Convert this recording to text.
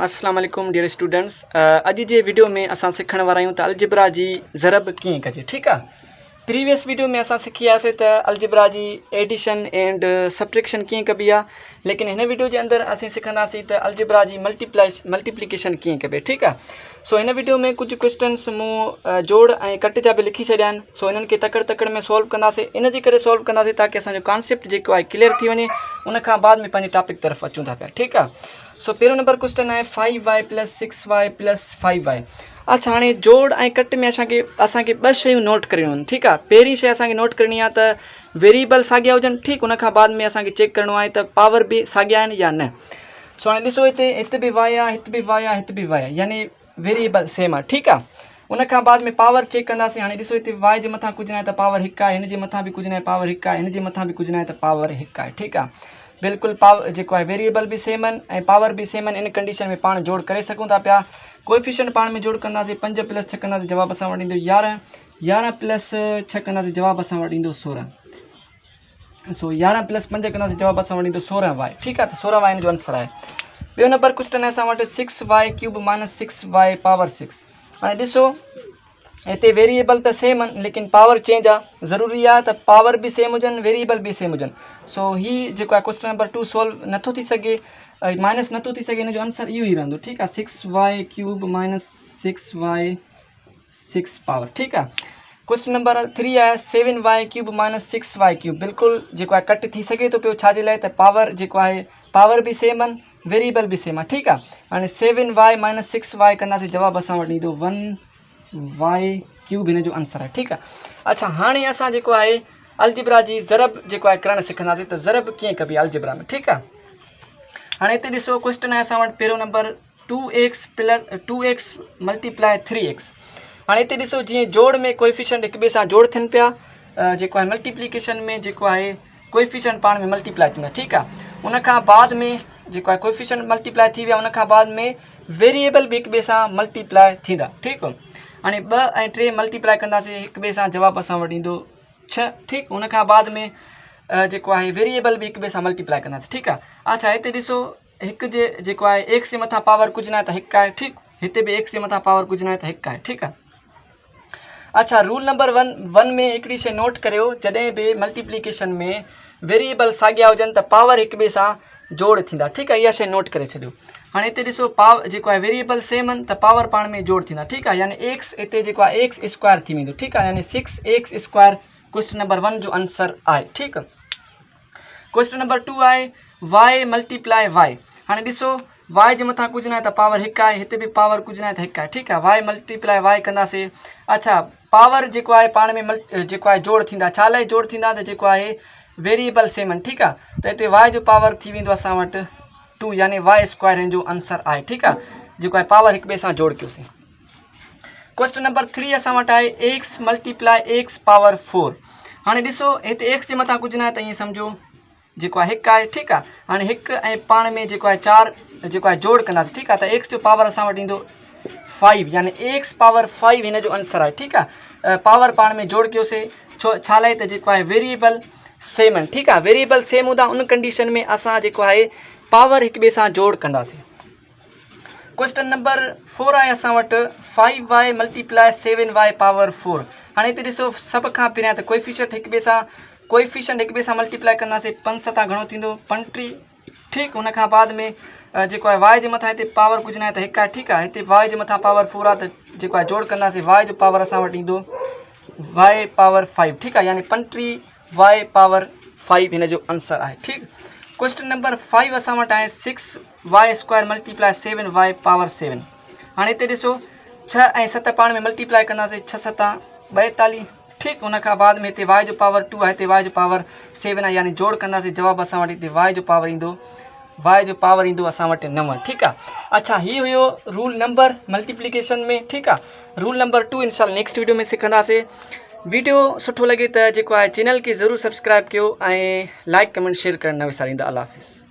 अस्सलाम वालेकुम dear students. अॼु जे वीडियो में असां सिखण वारा आहियूं त अलजिब्रा जी ज़रब कीअं कजे। ठीक आहे। प्रीवियस वीडियो में असां सिखी आयासीं त अलजिब्रा जी एडिशन एंड सब्ट्रैक्शन कीअं कबी आहे, लेकिन हिन वीडियो के अंदर असीं सिखंदासीं त अलजिब्रा जी मल्टीप्लिकेशन कीअं कबे। ठीक आहे। सो इन वीडियो में कुछ क्वेश्चन्स मूं जोड़ ऐं कट जा भी लिखी छॾिया आहिनि। सो इन्हनि खे तकड़ तकड़ में सॉल्व कंदासीं। इन जे करे सॉल्व कंदासीं ताकि असांजो कॉन्सेप्ट जेको आहे क्लियर थी वञे, उन खां बाद में पंहिंजे टॉपिक तरफ़ अचूं था पिया। ठीक आहे। सो पहिरों नंबर क्वेश्चन है 5y + 6y + 5y। अच्छा, हाँ जोड़ ऐं कट में असांखे ॿ शयूं नोट करणियूं आहिनि। ठीक आहे। पहिरीं शइ असांखे नोट करणी आहे त वेरिएबल साॻिया हुजनि। ठीक, उन खां बाद में असांखे चेक करणो आहे त पावर भी साॻिया आहिनि या न। सो हाणे ॾिसो, हिते भी y आहे, हिते भी y आहे, हिते भी y आहे, यानी वेरिएबल सेम आहे। ठीक आहे। उन खां बाद में पावर चेक कंदासीं। हाणे ॾिसो, हिते y जे मथां कुझु न आहे त पावर 1 आहे, हिन जे मथां भी कुझु न आहे पावर 1 आहे, हिन जे मथां भी कुझु न आहे त पावर 1 आहे। ठीक आहे। बिल्कुलु पावर जेको आहे वेरिएबल भी सेम आहिनि ऐं पावर भी सेम आहिनि। इन कंडीशन में पाण जोड़ करे सघूं था पिया। कोएफिशिएंट पाण में जोड़ कंदासीं। 5 + 6 कंदासीं, जवाब असां वटि ईंदो 11। 11 + 6 कंदासीं, जवाब असां वटि ईंदो 16। सो 11 + 5 कंदासीं, जवाब असां वटि ईंदो 16y। ठीक आहे। त 16y जो आंसर आहे। ॿियो नंबर क्वेश्चन है असां वटि 6y³ - 6y पावर 6। हाणे ॾिसो, हिते वेरिएबल तो सेम आहिनि लेकिन पावर चेंज आहे। ज़रूरी आहे त पावर भी सेम हुजनि, वेरिएबल भी सेम हुजनि। सो ही जेको आहे क्वेश्चन नंबर 2 सॉल्व नथो थी सघे, माइनस नथो थी सघे। इन जो आंसर इहो ई रहंदो। ठीक आहे। 6y³ - 6y 6 power. ठीक आहे। क्वेश्चन नंबर 3 है 7y³ - 6y³। बिल्कुलु जेको आहे कट थी सघे तो पियो। छाजे लाइ त पावर जेको आहे पावर भी सेम आहिनि, वेरिएबल भी सेम आहे। ठीक आहे। हाणे 7y - 6y कंदासीं, जवाब असां वटि ईंदो 1y³ हिन जो आंसर आहे। ठीक आहे। अच्छा, हाणे असां जेको आहे अलजिब्रा जी ज़रब जेको आहे करणु सिखंदासीं त ज़रब कीअं कबी अलजिब्रा में। ठीक आहे। हाणे हिते ॾिसो, क्वेश्चन आहे असां वटि पहिरों नंबर 2x + 3x। हाणे हिते ॾिसो, जीअं जोड़ में कोएफिशिएंट हिक ॿिए सां जोड़ थियनि पिया, जेको आहे मल्टीप्लिकेशन में जेको आहे कोएफिशिएंट पाण में मल्टीप्लाई थींदा। ठीक आहे। उन खां बाद में जेको आहे कोएफिशिएंट मल्टीप्लाई थी विया, उन खां बाद में वेरिएबल भी हिक ॿिए सां मल्टीप्लाई थींदा। ठीक आहे। हाणे 2 ऐं 3 मल्टीप्लाई कंदासीं हिक ॿिए सां, जवाब असां वटि ईंदो 6। ठीक। उन खां बाद में जेको आहे वेरिएबल भी हिक ॿिए सां मल्टीप्लाई कंदासीं। ठीक आहे। अच्छा, हिते ॾिसो, हिक जे जेको आहे x जे मथां पावर कुझु न आहे त 1 आहे। ठीक। हिते भी x जे मथां पावर कुझु न आहे त 1 आहे। ठीक आहे। अच्छा, रूल नंबर 1 में हिकिड़ी शइ नोट करियो, जॾहिं भी मल्टीप्लिकेशन में वेरिएबल साॻिया हुजनि त पावर हिक ॿिए सां जोड़ थींदा। ठीक आहे। इहा शइ नोट करे छॾियो। हाणे हिते ॾिसो, पावर जेको आहे वेरिएबल सेम आहिनि त पावर पाण में जोड़ थींदा। ठीक आहे। यानी x हिते जेको आहे x² थी वेंदो। ठीक आहे। यानी 6x² क्वेश्चन नंबर 1 जो आंसर आहे। ठीक आहे। क्वेश्चन नंबर 2 आहे y × y। हाणे ॾिसो, y जे मथां कुझु न आहे त पावर 1 आहे, हिते भी पावर कुझु न आहे त 1 आहे। ठीक आहे। y × y कंदासीं। अच्छा, पावर जेको आहे पाण में जेको आहे जोड़ थींदा। छा लाइ जोड़ थींदा त जेको आहे वेरिएबल सेम आहिनि। ठीक आहे। त हिते y जो पावर थी वेंदो असां वटि 2, यानी y² हिन जो आंसर आहे। ठीक आहे। जेको आहे पावर हिक ॿिए सां जोड़ कयोसीं। क्वेश्चन नंबर 3 असां वटि आहे x × x पावर 4। हाणे ॾिसो, हिते x जे मथां कुझु न आहे त ईअं सम्झो जेको आहे 1 आहे। ठीक आहे। हाणे 1 ऐं पाण में जेको आहे 4 जेको आहे जोड़ कंदासीं। ठीक आहे। त x जो पावर असां वटि ईंदो 5, यानी x पावर 5 हिन जो आंसर आहे। ठीक आहे। पावर पाण में जोड़ कयोसीं। छा लाइ त जेको आहे वेरिएबल सेम आहिनि। ठीक आहे। वेरिएबल सेम हूंदा, उन कंडीशन में असां जेको आहे पावर हिक ॿिए सां जोड़ कंदासीं। क्वेश्चन नंबर 4 आहे असां वटि 5y × 7y पावर 4। हाणे हिते ॾिसो, सभ खां पहिरियां त कोएफिशिएंट हिक ॿिए सां मल्टीप्लाई कंदासीं। 5 7 घणो थींदो 35। ठीक। उन खां बाद में जेको आहे y जे मथां हिते पावर कुझु न आहे त 1 आहे। ठीक आहे। हिते y जे मथां पावर 4 आहे, त जेको आहे जोड़ कंदासीं। y जो पावर असां वटि ईंदो y पावर 5। ठीक आहे। यानी 35y पावर 5 हिन जो आंसर आहे। ठीक। क्वेश्चन नंबर 5 असां वटि आहे 6y² × 7y पावर 7। हाणे हिते ॾिसो, 6 ऐं 7 पाण में मल्टीप्लाई कंदासीं। 6 7 42। ठीक। उन खां बाद में हिते y जो पावर 2 आहे, हिते y जो पावर 7 आहे, यानी जोड़ कंदासीं। जवाब असां वटि हिते y जो पावर ईंदो असां वटि 9। ठीक आहे। अच्छा, ही हुयो रूल नंबर मल्टीप्लिकेशन में। ठीक आहे। रूल नंबर 2 इंशाल्लाह नेक्स्ट वीडियो में सिखंदासीं। वीडियो सुठो लगे तो जेको आहे चैनल के ज़रूर सब्सक्राइब कयो ऐं लाइक कमेंट शेयर करणु न विसारींदा। अल्लाह हाफ़िज़।